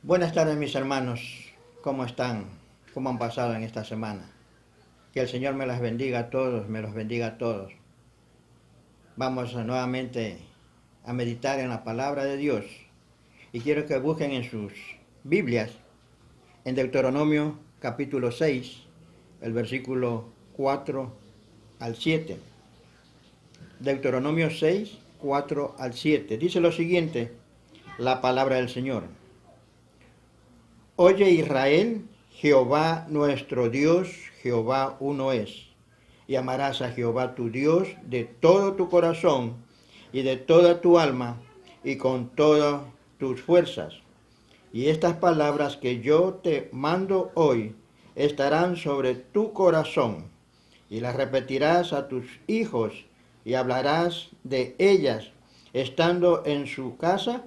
Buenas tardes, mis hermanos. ¿Cómo están? ¿Cómo han pasado en esta semana? Que el Señor me las bendiga a todos, me los bendiga a todos. Vamos nuevamente a meditar en la palabra de Dios. Y quiero que busquen en sus Biblias, en Deuteronomio capítulo 6, el versículo 4 al 7. Deuteronomio 6, 4 al 7. Dice lo siguiente, la palabra del Señor. Oye Israel, Jehová nuestro Dios, Jehová uno es. Y amarás a Jehová tu Dios de todo tu corazón y de toda tu alma y con todas tus fuerzas. Y estas palabras que yo te mando hoy estarán sobre tu corazón y las repetirás a tus hijos y hablarás de ellas estando en su casa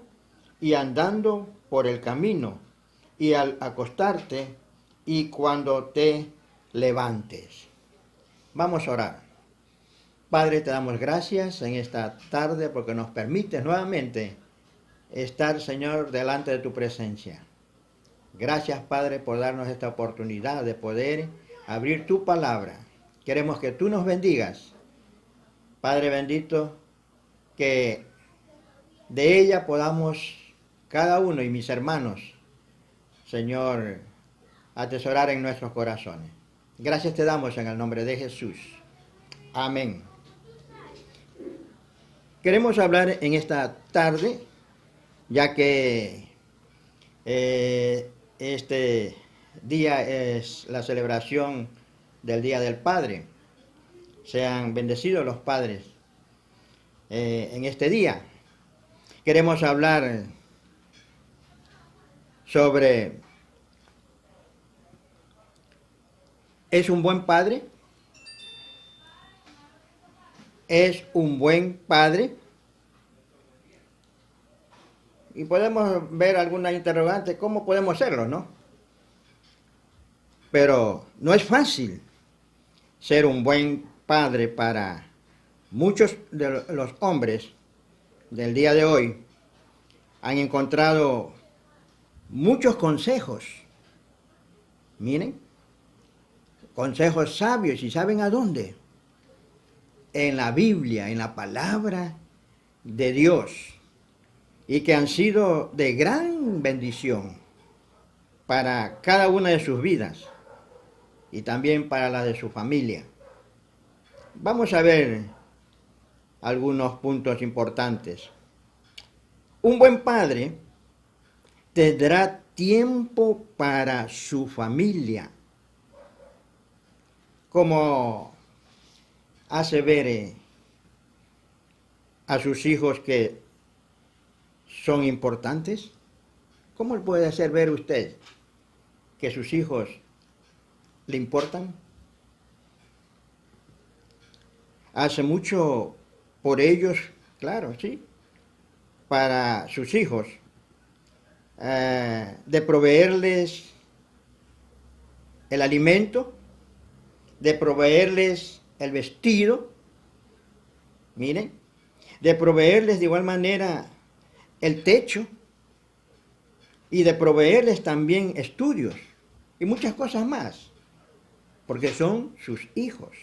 y andando por el camino y al acostarte y cuando te levantes. Vamos a orar. Padre, te damos gracias en esta tarde porque nos permites nuevamente estar, Señor, delante de tu presencia. Gracias, Padre, por darnos esta oportunidad de poder abrir tu palabra. Queremos que tú nos bendigas. Padre bendito, que de ella podamos cada uno y mis hermanos, Señor, atesorar en nuestros corazones. Gracias te damos en el nombre de Jesús. Amén. Queremos hablar en esta tarde, ya que este día es la celebración del Día del Padre. Sean bendecidos los padres en este día. Queremos hablar sobre, ¿es un buen padre? ¿Es un buen padre? Y podemos ver alguna interrogante, ¿cómo podemos serlo, no? Pero no es fácil ser un buen padre para muchos de los hombres del día de hoy. Han encontrado muchos consejos. Miren, consejos sabios, ¿y saben a dónde? En la Biblia, en la palabra de Dios, y que han sido de gran bendición para cada una de sus vidas y también para la de su familia. Vamos a ver algunos puntos importantes. Un buen padre tendrá tiempo para su familia, como hace ver a sus hijos que son importantes. ¿Cómo puede hacer ver usted que sus hijos le importan? Hace mucho por ellos, claro, sí, para sus hijos, de proveerles el alimento, de proveerles el vestido, miren, de proveerles de igual manera el techo y de proveerles también estudios y muchas cosas más, porque son sus hijos.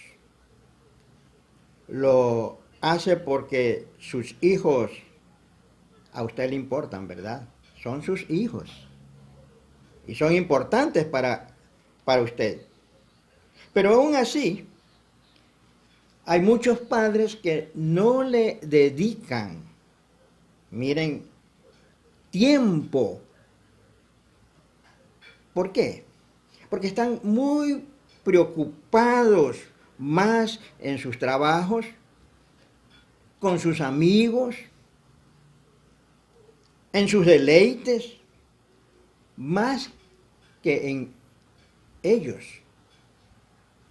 Lo hace porque sus hijos a usted le importan, ¿verdad? Son sus hijos y son importantes para usted. Pero aún así, hay muchos padres que no le dedican, miren, tiempo. ¿Por qué? Porque están muy preocupados más en sus trabajos, con sus amigos, en sus deleites, más que en ellos.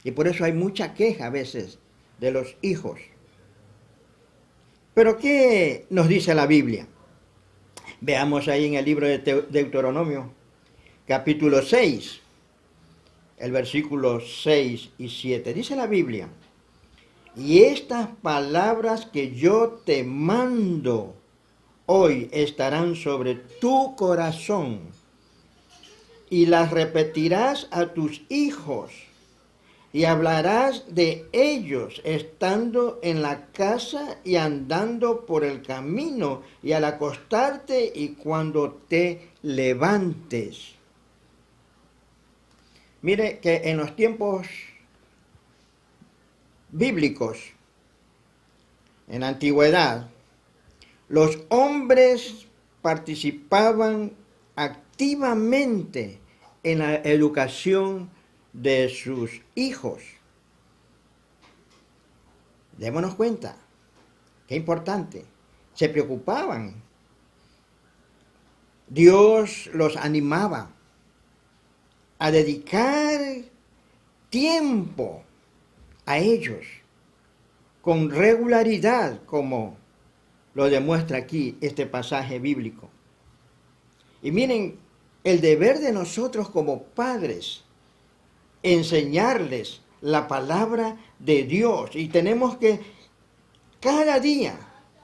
Y por eso hay mucha queja a veces de los hijos. Pero ¿qué nos dice la Biblia? Veamos ahí en el libro de Deuteronomio, capítulo 6, el versículo 6 y 7. Dice la Biblia, y estas palabras que yo te mando hoy estarán sobre tu corazón y las repetirás a tus hijos, y hablarás de ellos estando en la casa y andando por el camino, y al acostarte y cuando te levantes. Mire que en los tiempos bíblicos, en la antigüedad, los hombres participaban activamente en la educación de sus hijos. Démonos cuenta, qué importante. Se preocupaban. Dios los animaba a dedicar tiempo a ellos con regularidad, como lo demuestra aquí este pasaje bíblico. Y miren, el deber de nosotros como padres, enseñarles la palabra de Dios. Y tenemos que cada día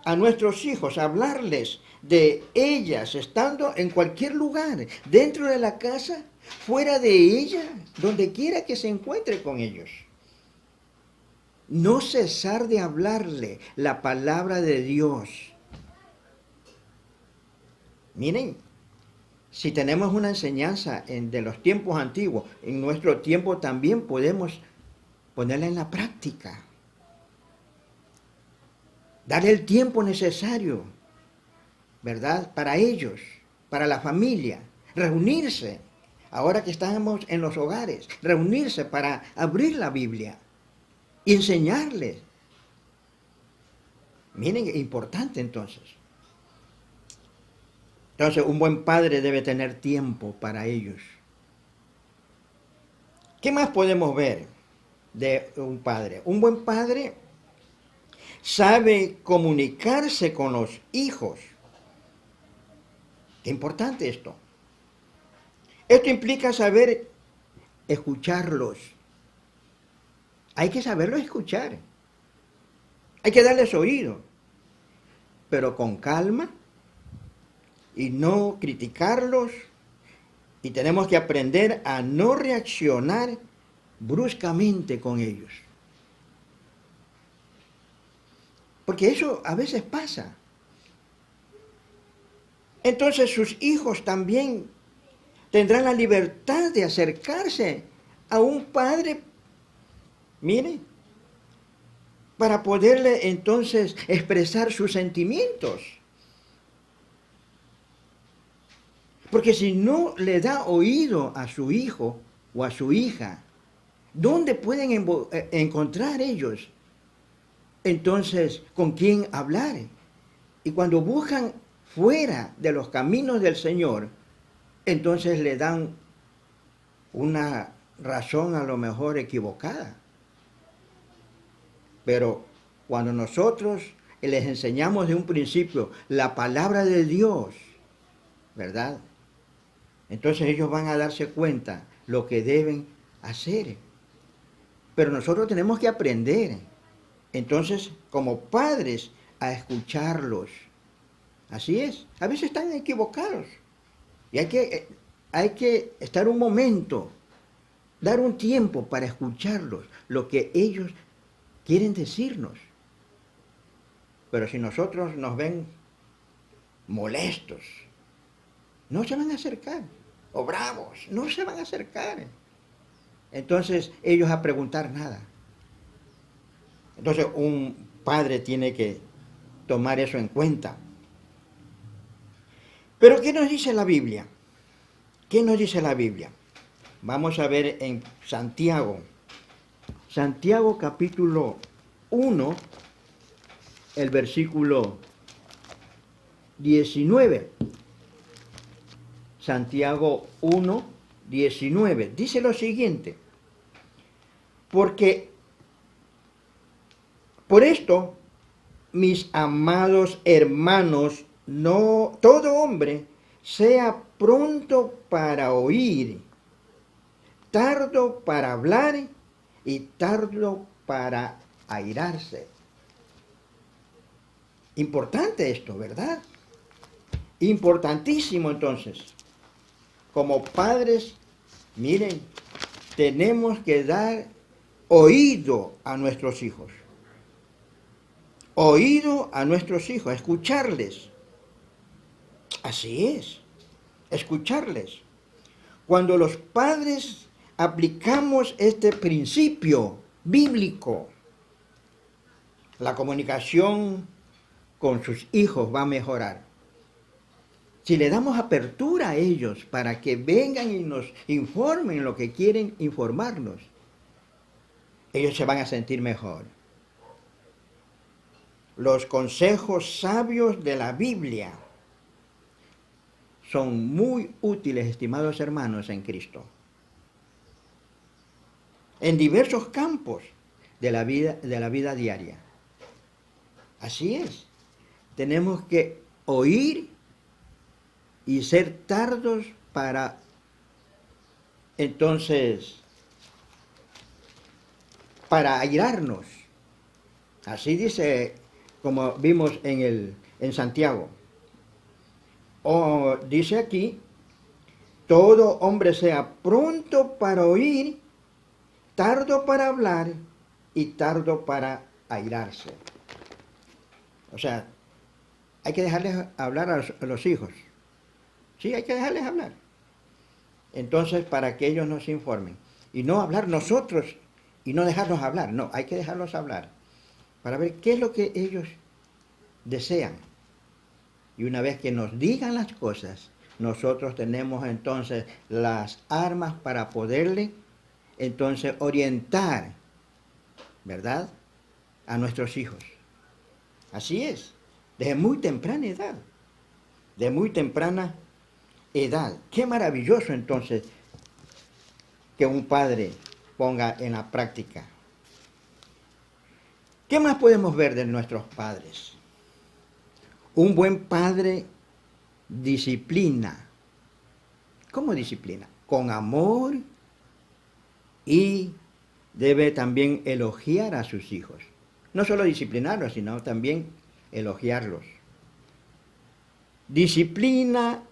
a nuestros hijos hablarles de ellas, estando en cualquier lugar, dentro de la casa, fuera de ella, donde quiera que se encuentre con ellos. No cesar de hablarle la palabra de Dios. Miren, si tenemos una enseñanza de los tiempos antiguos, en nuestro tiempo también podemos ponerla en la práctica. Darle el tiempo necesario, ¿verdad? Para ellos, para la familia. Reunirse, ahora que estamos en los hogares, reunirse para abrir la Biblia y enseñarles. Miren, es importante entonces. Entonces, un buen padre debe tener tiempo para ellos. ¿Qué más podemos ver de un padre? Un buen padre sabe comunicarse con los hijos. Qué importante esto. Esto implica saber escucharlos. Hay que saberlos escuchar. Hay que darles oído, pero con calma y no criticarlos. Y tenemos que aprender a no reaccionar bruscamente con ellos. Porque eso a veces pasa. Entonces sus hijos también tendrán la libertad de acercarse a un padre, mire, para poderle entonces expresar sus sentimientos. Porque si no le da oído a su hijo o a su hija, ¿dónde pueden encontrar ellos entonces con quién hablar? Y cuando buscan fuera de los caminos del Señor, entonces le dan una razón a lo mejor equivocada. Pero cuando nosotros les enseñamos de un principio la palabra de Dios, ¿verdad? Entonces ellos van a darse cuenta lo que deben hacer. Pero nosotros tenemos que aprender, entonces, como padres, a escucharlos. Así es. A veces están equivocados. Y hay que estar un momento, dar un tiempo para escucharlos, lo que ellos quieren decirnos. Pero si nosotros nos ven molestos, no se van a acercar. O bravos, no se van a acercar. Entonces ellos a preguntar nada. Entonces un padre tiene que tomar eso en cuenta. Pero ¿qué nos dice la Biblia? ¿Qué nos dice la Biblia? Vamos a ver en Santiago. Santiago capítulo 1, el versículo 19. Santiago 1, 19. Dice lo siguiente. Porque por esto, mis amados hermanos, no todo hombre sea pronto para oír, tardo para hablar y tardo para airarse. Importante esto, ¿verdad? Importantísimo entonces. como padres, miren, tenemos que dar oído a nuestros hijos. Oído a nuestros hijos, escucharles. Así es, escucharles. Cuando los padres aplicamos este principio bíblico, la comunicación con sus hijos va a mejorar. Si le damos apertura a ellos para que vengan y nos informen lo que quieren informarnos, ellos se van a sentir mejor. Los consejos sabios de la Biblia son muy útiles, estimados hermanos en Cristo, en diversos campos de la vida diaria. Así es. Tenemos que oír y ser tardos para entonces para airarnos. Así dice, como vimos en Santiago. O dice aquí, todo hombre sea pronto para oír, tardo para hablar y tardo para airarse. O sea, hay que dejarles hablar a los hijos. Sí, hay que dejarles hablar. Entonces, para que ellos nos informen. Y no hablar nosotros y no dejarlos hablar. No, hay que dejarlos hablar. Para ver qué es lo que ellos desean. Y una vez que nos digan las cosas, nosotros tenemos entonces las armas para poderle entonces orientar, ¿verdad?, a nuestros hijos. Así es, desde muy temprana edad. De muy temprana edad. Qué maravilloso entonces que un padre ponga en la práctica. ¿Qué más podemos ver de nuestros padres? Un buen padre disciplina. ¿Cómo disciplina? Con amor, y debe también elogiar a sus hijos. No solo disciplinarlos, sino también elogiarlos. Disciplina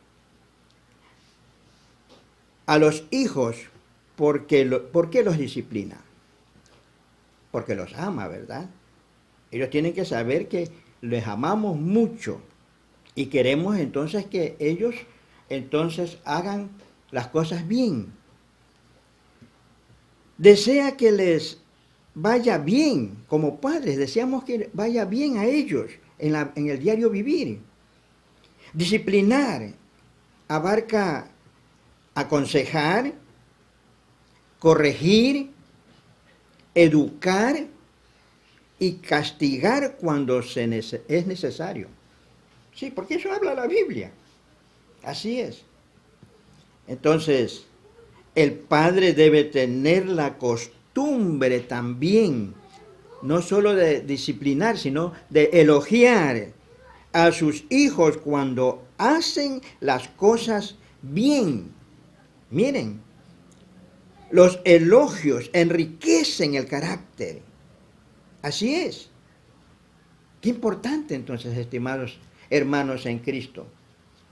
a los hijos. ¿Por qué los disciplina? Porque los ama, ¿verdad? Ellos tienen que saber que les amamos mucho y queremos entonces que ellos entonces hagan las cosas bien. Desea que les vaya bien como padres, deseamos que vaya bien a ellos en el diario vivir. Disciplinar abarca aconsejar, corregir, educar y castigar cuando es necesario. Sí, porque eso habla la Biblia. Así es. Entonces, el padre debe tener la costumbre también, no solo de disciplinar, sino de elogiar a sus hijos cuando hacen las cosas bien. Miren, los elogios enriquecen el carácter. Así es. Qué importante entonces, estimados hermanos en Cristo.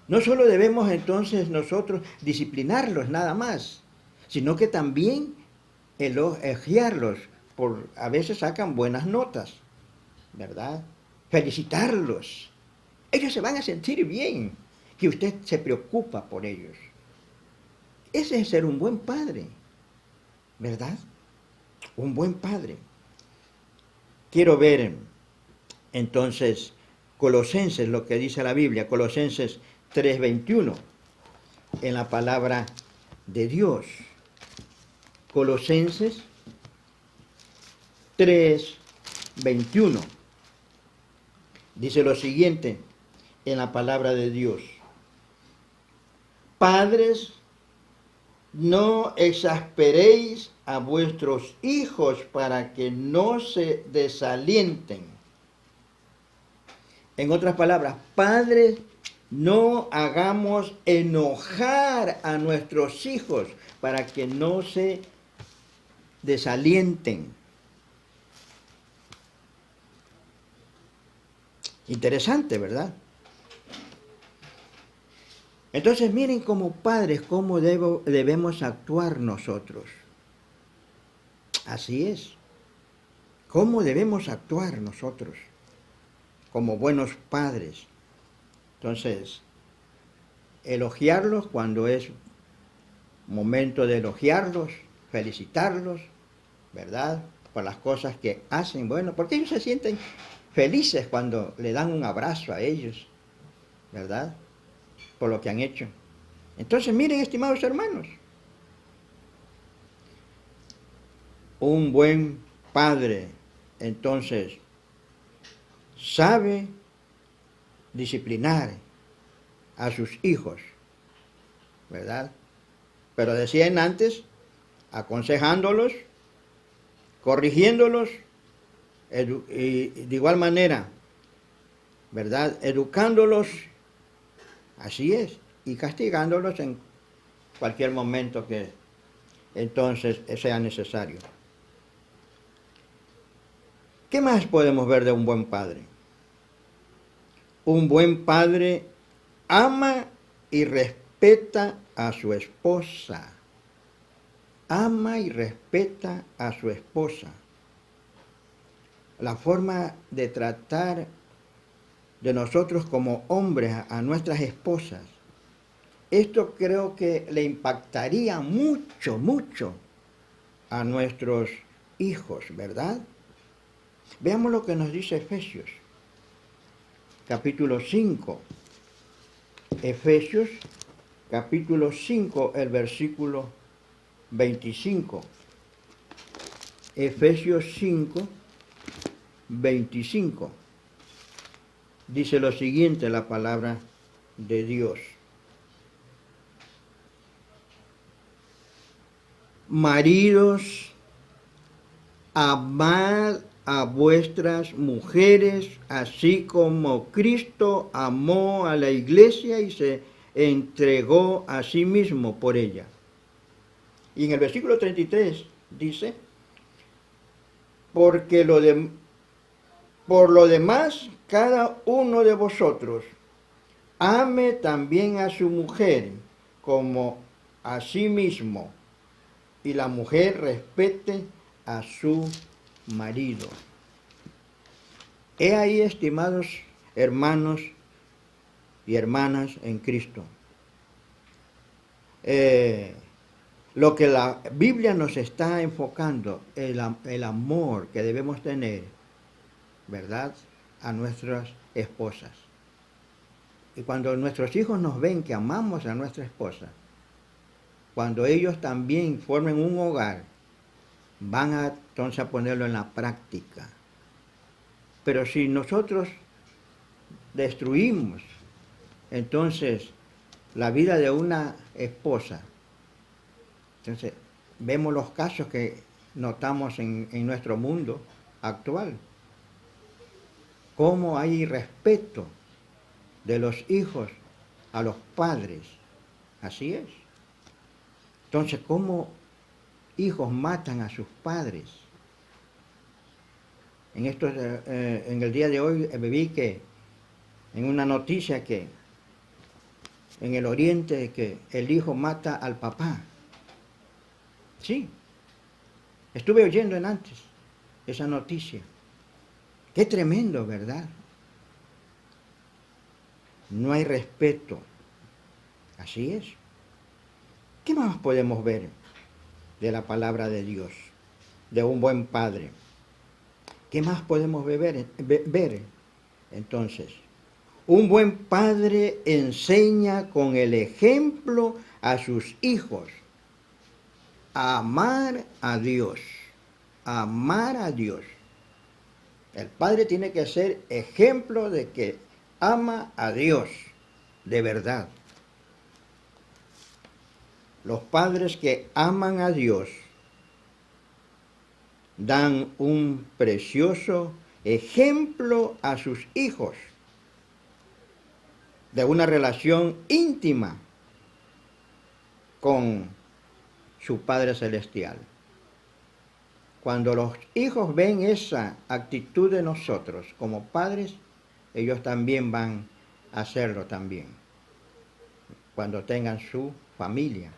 No solo debemos entonces nosotros disciplinarlos nada más, sino que también elogiarlos. A veces sacan buenas notas, ¿verdad? Felicitarlos. Ellos se van a sentir bien, que usted se preocupa por ellos. Ese es ser un buen padre, ¿verdad? Un buen padre. Quiero ver entonces Colosenses, lo que dice la Biblia, Colosenses 3:21, en la palabra de Dios. Colosenses 3:21 dice lo siguiente en la palabra de Dios: padres, no exasperéis a vuestros hijos para que no se desalienten. En otras palabras, padres, no hagamos enojar a nuestros hijos para que no se desalienten. Interesante, ¿verdad? Entonces miren como padres cómo debemos actuar nosotros. Así es. ¿Cómo debemos actuar nosotros como buenos padres? Entonces, elogiarlos cuando es momento de elogiarlos, felicitarlos, ¿verdad? Por las cosas que hacen. Bueno, porque ellos se sienten felices cuando le dan un abrazo a ellos, ¿verdad? Por lo que han hecho. Entonces, miren, estimados hermanos, un buen padre, entonces, sabe disciplinar a sus hijos, ¿verdad? Pero decían antes, aconsejándolos, corrigiéndolos, y de igual manera, ¿verdad? Educándolos, así es, y castigándolos en cualquier momento que entonces sea necesario. ¿Qué más podemos ver de un buen padre? Un buen padre ama y respeta a su esposa. Ama y respeta a su esposa. La forma de tratar de nosotros como hombres a nuestras esposas, esto creo que le impactaría mucho, mucho a nuestros hijos, ¿verdad? Veamos lo que nos dice Efesios, capítulo 5. Efesios, capítulo 5, el versículo 25. Efesios 5, 25. Dice lo siguiente la palabra de Dios. Maridos, amad a vuestras mujeres, así como Cristo amó a la iglesia y se entregó a sí mismo por ella. Y en el versículo 33 dice, por lo demás, cada uno de vosotros ame también a su mujer como a sí mismo, y la mujer respete a su marido. He ahí, estimados hermanos y hermanas en Cristo, lo que la Biblia nos está enfocando, el amor que debemos tener, ¿verdad?, a nuestras esposas. Y cuando nuestros hijos nos ven que amamos a nuestra esposa, cuando ellos también formen un hogar, van a entonces a ponerlo en la práctica. Pero si nosotros destruimos entonces la vida de una esposa, entonces vemos los casos que notamos en nuestro mundo actual, cómo hay respeto de los hijos a los padres. Así es. Entonces, ¿cómo hijos matan a sus padres? En el día de hoy vi que en una noticia que en el oriente que el hijo mata al papá. Sí, estuve oyendo en antes esa noticia. Qué tremendo, ¿verdad? No hay respeto. Así es. ¿Qué más podemos ver de la palabra de Dios, de un buen padre? ¿Qué más podemos ver? Entonces, un buen padre enseña con el ejemplo a sus hijos a amar a Dios. A amar a Dios. El padre tiene que ser ejemplo de que ama a Dios de verdad. Los padres que aman a Dios dan un precioso ejemplo a sus hijos de una relación íntima con su Padre Celestial. Cuando los hijos ven esa actitud de nosotros como padres, ellos también van a hacerlo también. cuando tengan su familia.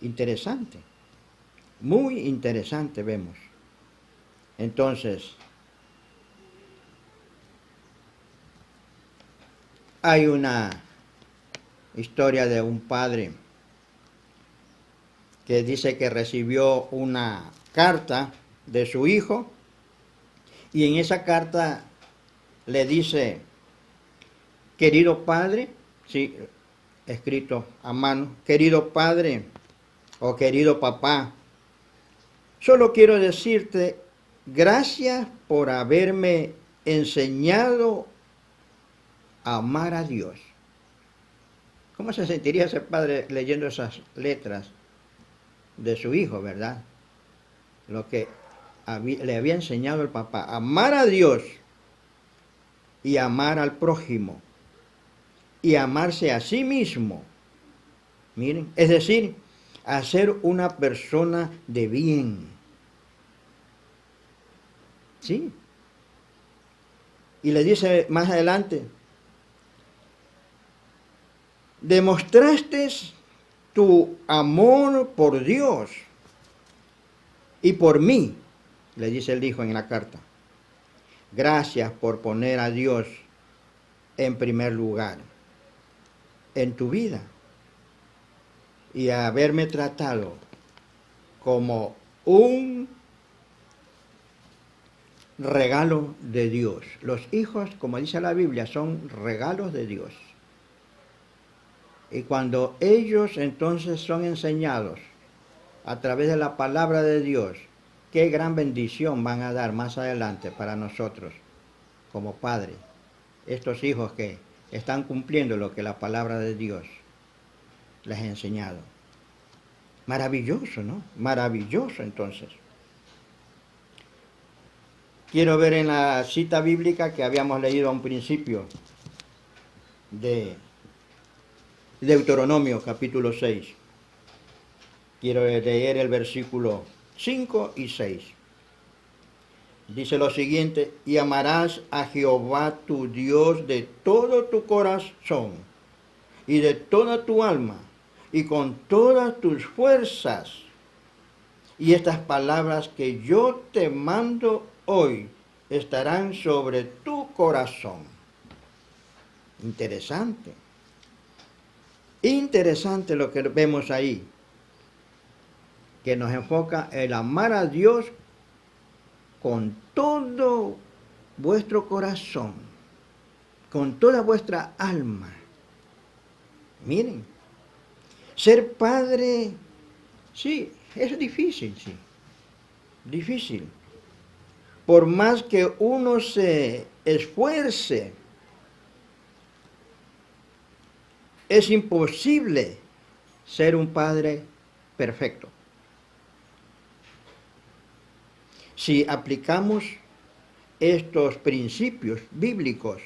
Interesante, muy interesante vemos. Entonces, hay una historia de un padre que dice que recibió una carta de su hijo y en esa carta le dice: querido padre, sí, escrito a mano, querido padre o querido papá, solo quiero decirte gracias por haberme enseñado a amar a Dios. ¿Cómo se sentiría ese padre leyendo esas letras de su hijo, verdad? Lo que le había enseñado el papá: amar a Dios y amar al prójimo y amarse a sí mismo. Miren, es decir, a ser una persona de bien. ¿Sí? Y le dice más adelante: demostraste tu amor por Dios y por mí, le dice el hijo en la carta. Gracias por poner a Dios en primer lugar en tu vida y haberme tratado como un regalo de Dios. Los hijos, como dice la Biblia, son regalos de Dios. Y cuando ellos entonces son enseñados a través de la palabra de Dios, qué gran bendición van a dar más adelante para nosotros como padres. Estos hijos que están cumpliendo lo que la palabra de Dios les ha enseñado. Maravilloso, ¿no? Maravilloso entonces. Quiero ver en la cita bíblica que habíamos leído a un principio de Deuteronomio capítulo 6. Quiero leer el versículo 5 y 6. Dice lo siguiente: y amarás a Jehová tu Dios de todo tu corazón y de toda tu alma y con todas tus fuerzas. Y estas palabras que yo te mando hoy estarán sobre tu corazón. Interesante. Interesante lo que vemos ahí, que nos enfoca el amar a Dios con todo vuestro corazón, con toda vuestra alma. Miren, ser padre, sí, es difícil, sí, difícil. Por más que uno se esfuerce, es imposible ser un padre perfecto. Si aplicamos estos principios bíblicos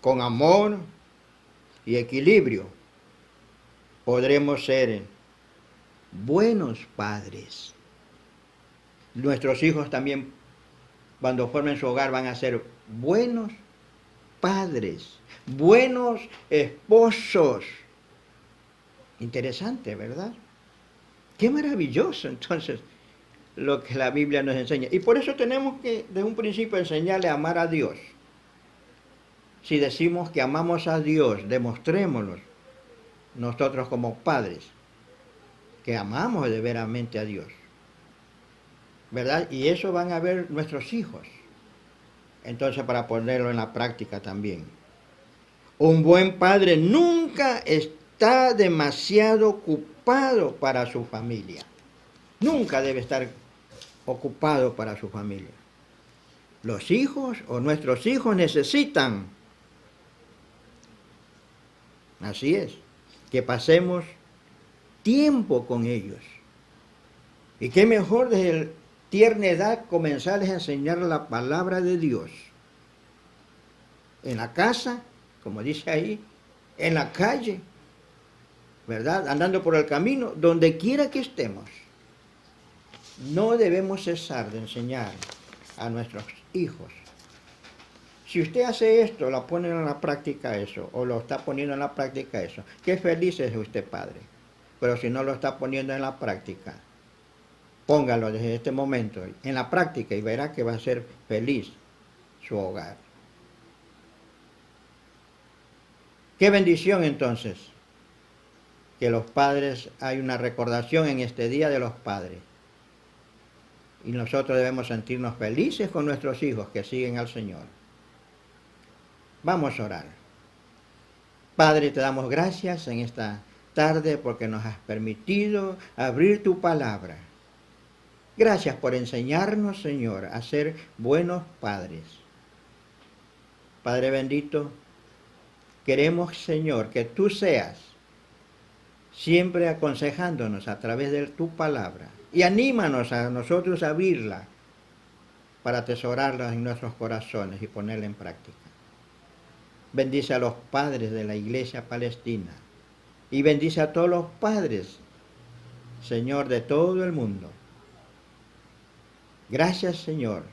con amor y equilibrio, podremos ser buenos padres. Nuestros hijos también, cuando formen su hogar, van a ser buenos padres, buenos esposos. Interesante, ¿verdad? Qué maravilloso entonces lo que la Biblia nos enseña. Y por eso tenemos que desde un principio enseñarle a amar a Dios. Si decimos que amamos a Dios, demostrémoslo nosotros como padres, que amamos de veramente a Dios, ¿verdad? Y eso van a ver nuestros hijos. Entonces, para ponerlo en la práctica también. Un buen padre nunca está demasiado ocupado para su familia. Nunca debe estar ocupado para su familia. Los hijos o nuestros hijos necesitan, así es, que pasemos tiempo con ellos. Y qué mejor desde tierna edad comenzarles a enseñar la palabra de Dios. En la casa, como dice ahí, en la calle, ¿verdad? Andando por el camino, donde quiera que estemos. No debemos cesar de enseñar a nuestros hijos Si usted hace esto, lo pone en la práctica eso, o lo está poniendo en la práctica eso, qué feliz es usted, padre. Pero si no lo está poniendo en la práctica, póngalo desde este momento en la práctica y verá que va a ser feliz su hogar. Qué bendición entonces que los padres, hay una recordación en este día de los padres. Y nosotros debemos sentirnos felices con nuestros hijos que siguen al Señor. Vamos a orar. Padre, te damos gracias en esta tarde porque nos has permitido abrir tu palabra. Gracias por enseñarnos, Señor, a ser buenos padres. Padre bendito, queremos, Señor, que tú seas siempre aconsejándonos a través de tu palabra. Y anímanos a nosotros a abrirla para atesorarla en nuestros corazones y ponerla en práctica. Bendice a los padres de la Iglesia Palestina y bendice a todos los padres, Señor, de todo el mundo. Gracias, Señor,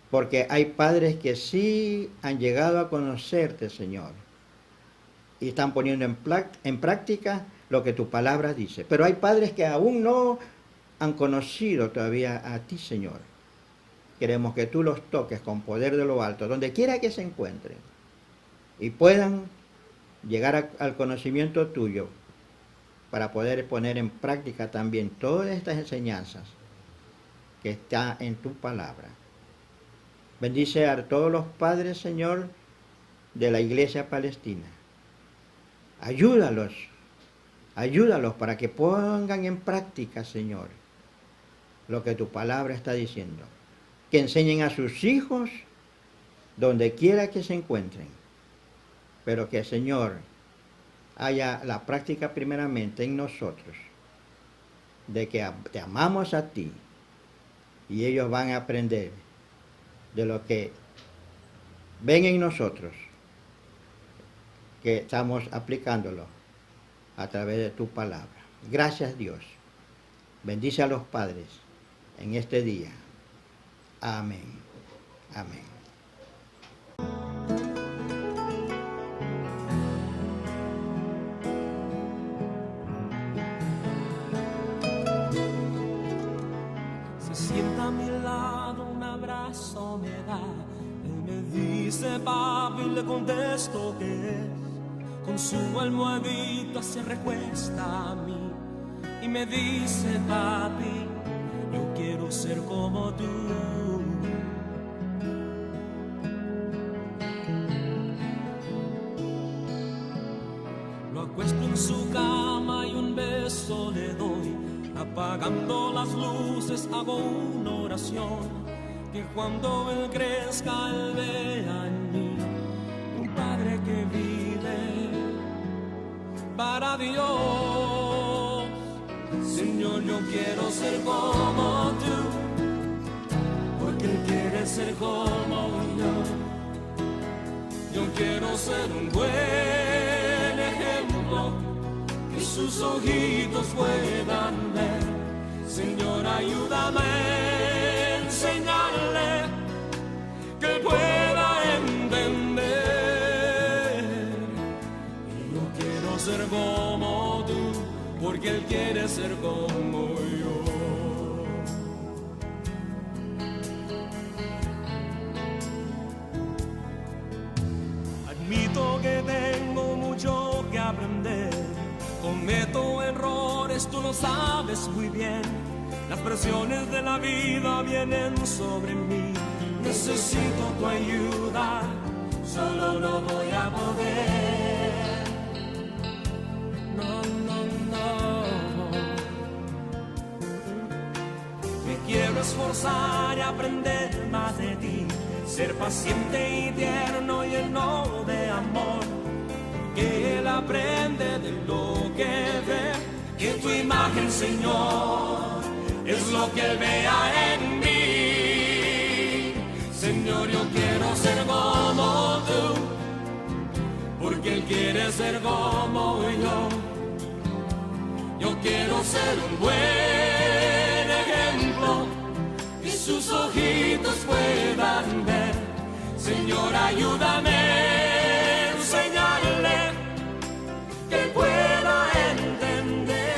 porque hay padres que sí han llegado a conocerte, Señor, y están poniendo en práctica lo que tu palabra dice. Pero hay padres que aún no han conocido todavía a ti, Señor. Queremos que tú los toques con poder de lo alto, donde quiera que se encuentren, y puedan llegar al conocimiento tuyo para poder poner en práctica también todas estas enseñanzas que están en tu palabra. Bendice a todos los padres, Señor, de la Iglesia Palestina. Ayúdalos para que pongan en práctica, Señor, lo que tu palabra está diciendo. Que enseñen a sus hijos donde quiera que se encuentren. Pero que, Señor, haya la práctica primeramente en nosotros, de que te amamos a ti, y ellos van a aprender de lo que ven en nosotros, que estamos aplicándolo a través de tu palabra. Gracias, Dios. Bendice a los padres en este día. Amén. Amén. Se sienta a mi lado, un abrazo me da. Él me dice papi, le contesto que es. Con su almohadita se recuesta a mí y me dice papi, yo quiero ser como tú. Lo acuesto en su cama y un beso le doy. Apagando las luces hago una oración, que cuando él crezca él vea en mí un padre que vive para Dios. Señor, yo quiero ser como tú, porque él quiere ser como yo. Yo quiero ser un buen ejemplo que sus ojitos puedan ver. Señor, ayúdame a enseñarle que él pueda entender. Y yo quiero ser como tú, porque él quiere ser como yo. Admito que tengo mucho que aprender. Cometo errores, tú lo sabes muy bien. Las presiones de la vida vienen sobre mí. Necesito tu ayuda, solo no voy a poder. No, no, no. Me quiero esforzar y aprender más de ti. Ser paciente y tierno, lleno de amor. Que él aprende de lo que ve, que tu imagen, Señor, es lo que él vea en mí. Señor, yo quiero ser como tú, porque él quiere ser como yo. Yo quiero ser un buen ejemplo, que sus ojitos puedan ver. Señor, ayúdame a enseñarle que pueda entender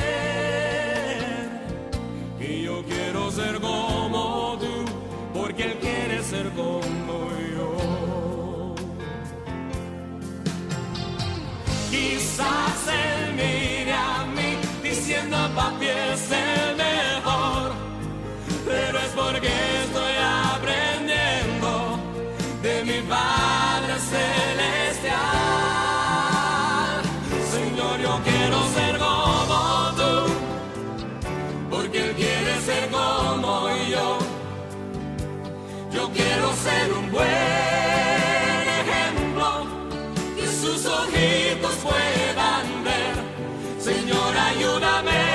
que yo quiero ser como tú, porque Él quiere ser como yo. Quizás Él mire a mí diciendo papi es el mejor, pero es porque estoy aprendiendo de mi Padre Celestial. Señor, yo quiero ser como tú, porque Él quiere ser como yo. Yo quiero ser un buen ejemplo que sus ojitos puedan ver. Señor, ayúdame